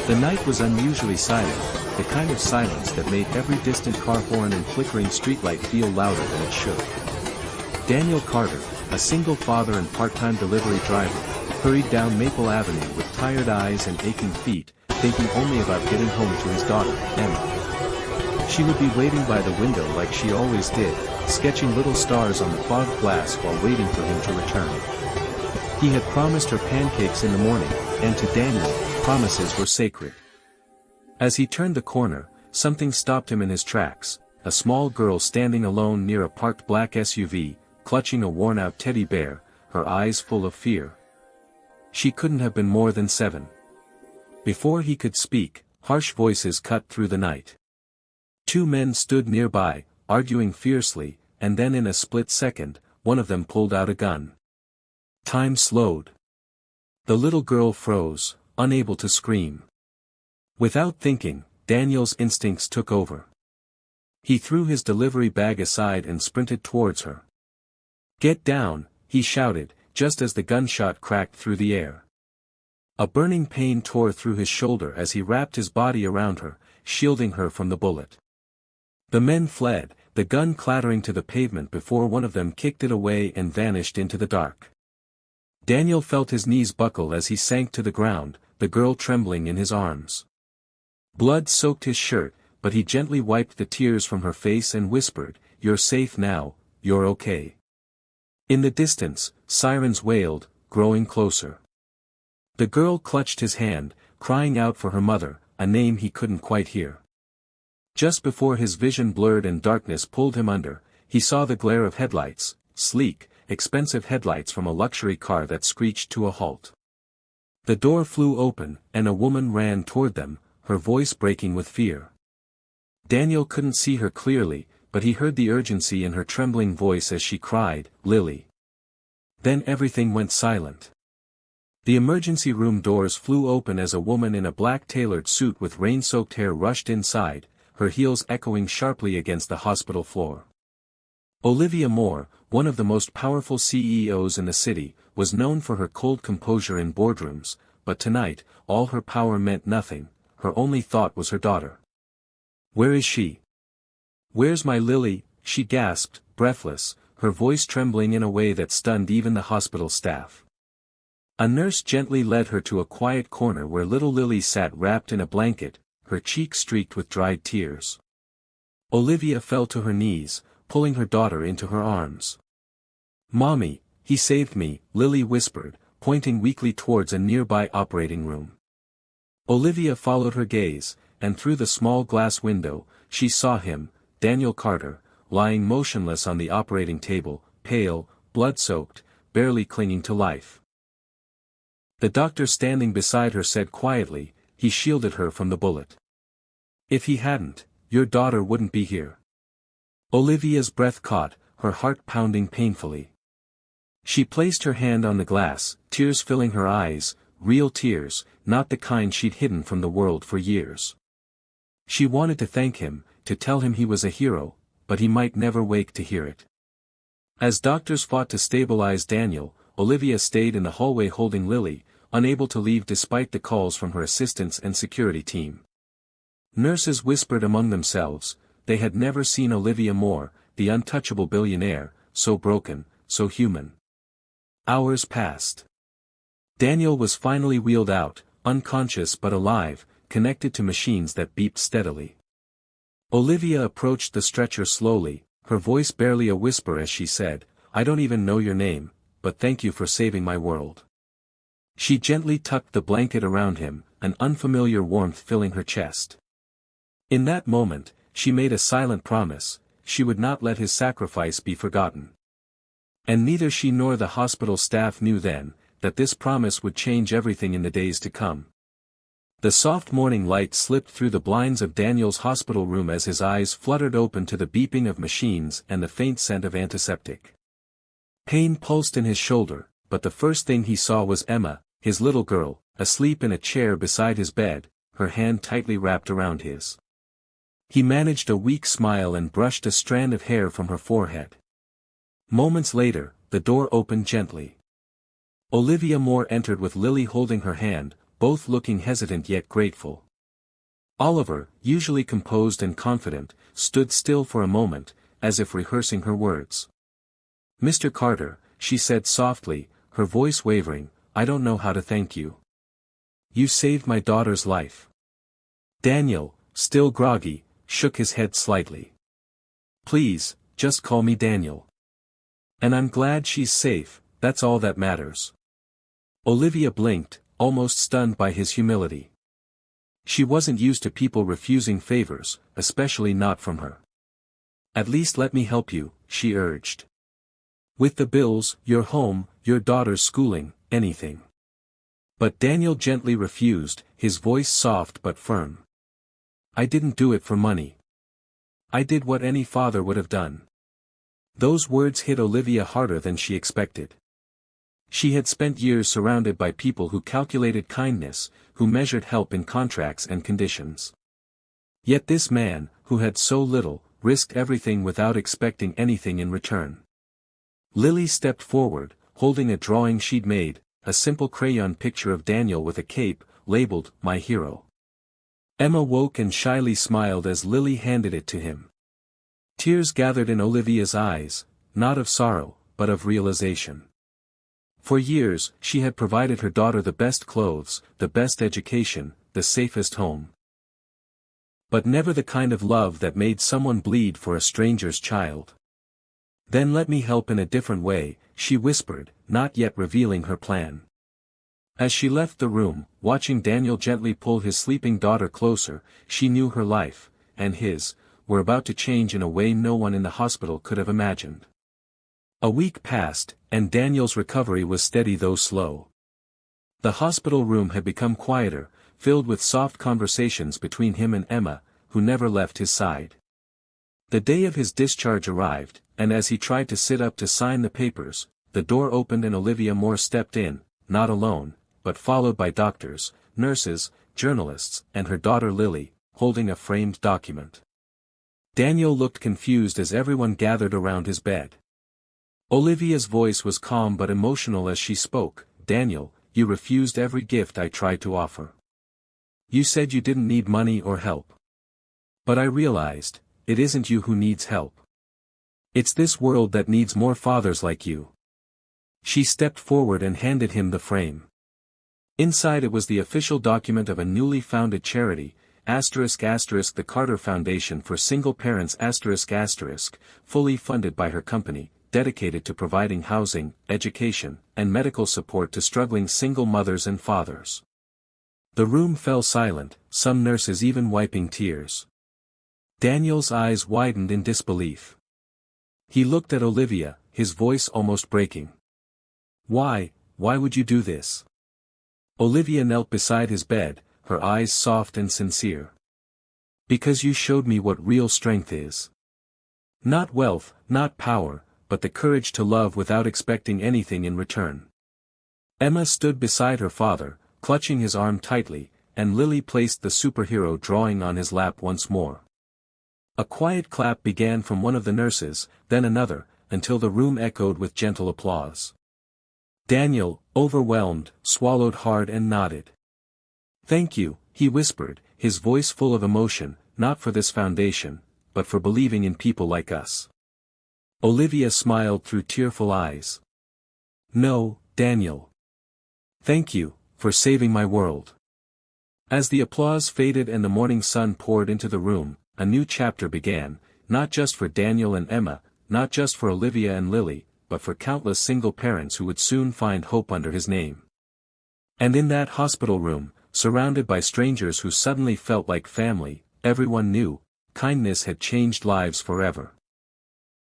The night was unusually silent, the kind of silence that made every distant car horn and flickering streetlight feel louder than it should. Daniel Carter, a single father and part-time delivery driver, hurried down Maple Avenue with tired eyes and aching feet, thinking only about getting home to his daughter, Emma. She would be waiting by the window like she always did, sketching little stars on the fogged glass while waiting for him to return. He had promised her pancakes in the morning, and to Daniel, promises were sacred. As he turned the corner, something stopped him in his tracks, a small girl standing alone near a parked black SUV, clutching a worn-out teddy bear, her eyes full of fear. She couldn't have been more than 7. Before he could speak, harsh voices cut through the night. 2 men stood nearby, arguing fiercely, and then in a split second, one of them pulled out a gun. Time slowed. The little girl froze, unable to scream. Without thinking, Daniel's instincts took over. He threw his delivery bag aside and sprinted towards her. "Get down," he shouted, just as the gunshot cracked through the air. A burning pain tore through his shoulder as he wrapped his body around her, shielding her from the bullet. The men fled, the gun clattering to the pavement before one of them kicked it away and vanished into the dark. Daniel felt his knees buckle as he sank to the ground, the girl trembling in his arms. Blood soaked his shirt, but he gently wiped the tears from her face and whispered, "You're safe now, you're okay." In the distance, sirens wailed, growing closer. The girl clutched his hand, crying out for her mother, a name he couldn't quite hear. Just before his vision blurred and darkness pulled him under, he saw the glare of headlights, sleek, expensive headlights from a luxury car that screeched to a halt. The door flew open, and a woman ran toward them, her voice breaking with fear. Daniel couldn't see her clearly, but he heard the urgency in her trembling voice as she cried, "Lily." Then everything went silent. The emergency room doors flew open as a woman in a black tailored suit with rain-soaked hair rushed inside, her heels echoing sharply against the hospital floor. Olivia Moore, one of the most powerful CEOs in the city, was known for her cold composure in boardrooms, but tonight, all her power meant nothing, her only thought was her daughter. "Where is she? Where's my Lily?" she gasped, breathless, her voice trembling in a way that stunned even the hospital staff. A nurse gently led her to a quiet corner where little Lily sat wrapped in a blanket, her cheeks streaked with dried tears. Olivia fell to her knees, pulling her daughter into her arms. "Mommy, he saved me," Lily whispered, pointing weakly towards a nearby operating room. Olivia followed her gaze, and through the small glass window, she saw him, Daniel Carter, lying motionless on the operating table, pale, blood-soaked, barely clinging to life. The doctor standing beside her said quietly, "He shielded her from the bullet. If he hadn't, your daughter wouldn't be here." Olivia's breath caught, her heart pounding painfully. She placed her hand on the glass, tears filling her eyes, real tears, not the kind she'd hidden from the world for years. She wanted to thank him, to tell him he was a hero, but he might never wake to hear it. As doctors fought to stabilize Daniel, Olivia stayed in the hallway holding Lily, unable to leave despite the calls from her assistants and security team. Nurses whispered among themselves, they had never seen Olivia Moore, the untouchable billionaire, so broken, so human. Hours passed. Daniel was finally wheeled out, unconscious but alive, connected to machines that beeped steadily. Olivia approached the stretcher slowly, her voice barely a whisper as she said, "I don't even know your name, but thank you for saving my world." She gently tucked the blanket around him, an unfamiliar warmth filling her chest. In that moment, she made a silent promise, she would not let his sacrifice be forgotten. And neither she nor the hospital staff knew then, that this promise would change everything in the days to come. The soft morning light slipped through the blinds of Daniel's hospital room as his eyes fluttered open to the beeping of machines and the faint scent of antiseptic. Pain pulsed in his shoulder, but the first thing he saw was Emma, his little girl, asleep in a chair beside his bed, her hand tightly wrapped around his. He managed a weak smile and brushed a strand of hair from her forehead. Moments later, the door opened gently. Olivia Moore entered with Lily holding her hand, both looking hesitant yet grateful. Oliver, usually composed and confident, stood still for a moment, as if rehearsing her words. "Mr. Carter," she said softly, her voice wavering, "I don't know how to thank you. You saved my daughter's life." Daniel, still groggy, shook his head slightly. "Please, just call me Daniel. And I'm glad she's safe, that's all that matters." Olivia blinked, almost stunned by his humility. She wasn't used to people refusing favors, especially not from her. "At least let me help you," she urged. "With the bills, your home, your daughter's schooling, anything." But Daniel gently refused, his voice soft but firm. "I didn't do it for money. I did what any father would have done." Those words hit Olivia harder than she expected. She had spent years surrounded by people who calculated kindness, who measured help in contracts and conditions. Yet this man, who had so little, risked everything without expecting anything in return. Lily stepped forward, holding a drawing she'd made, a simple crayon picture of Daniel with a cape, labeled, "My Hero." Emma woke and shyly smiled as Lily handed it to him. Tears gathered in Olivia's eyes, not of sorrow, but of realization. For years, she had provided her daughter the best clothes, the best education, the safest home. But never the kind of love that made someone bleed for a stranger's child. "Then let me help in a different way," she whispered, not yet revealing her plan. As she left the room, watching Daniel gently pull his sleeping daughter closer, she knew her life, and his, were about to change in a way no one in the hospital could have imagined. A week passed, and Daniel's recovery was steady though slow. The hospital room had become quieter, filled with soft conversations between him and Emma, who never left his side. The day of his discharge arrived, and as he tried to sit up to sign the papers, the door opened and Olivia Moore stepped in, not alone, but followed by doctors, nurses, journalists, and her daughter Lily, holding a framed document. Daniel looked confused as everyone gathered around his bed. Olivia's voice was calm but emotional as she spoke. "Daniel, you refused every gift I tried to offer. You said you didn't need money or help. But I realized, it isn't you who needs help. It's this world that needs more fathers like you." She stepped forward and handed him the frame. Inside it was the official document of a newly founded charity, *** the Carter Foundation for Single Parents ***, fully funded by her company, dedicated to providing housing, education, and medical support to struggling single mothers and fathers. The room fell silent, some nurses even wiping tears. Daniel's eyes widened in disbelief. He looked at Olivia, his voice almost breaking. Why would you do this?" Olivia knelt beside his bed, her eyes soft and sincere. "Because you showed me what real strength is. Not wealth, not power, but the courage to love without expecting anything in return." Emma stood beside her father, clutching his arm tightly, and Lily placed the superhero drawing on his lap once more. A quiet clap began from one of the nurses, then another, until the room echoed with gentle applause. Daniel, overwhelmed, swallowed hard and nodded. "Thank you," he whispered, his voice full of emotion, "not for this foundation, but for believing in people like us." Olivia smiled through tearful eyes. "No, Daniel. Thank you, for saving my world." As the applause faded and the morning sun poured into the room, a new chapter began, not just for Daniel and Emma, not just for Olivia and Lily, but for countless single parents who would soon find hope under his name. And in that hospital room, surrounded by strangers who suddenly felt like family, everyone knew, kindness had changed lives forever.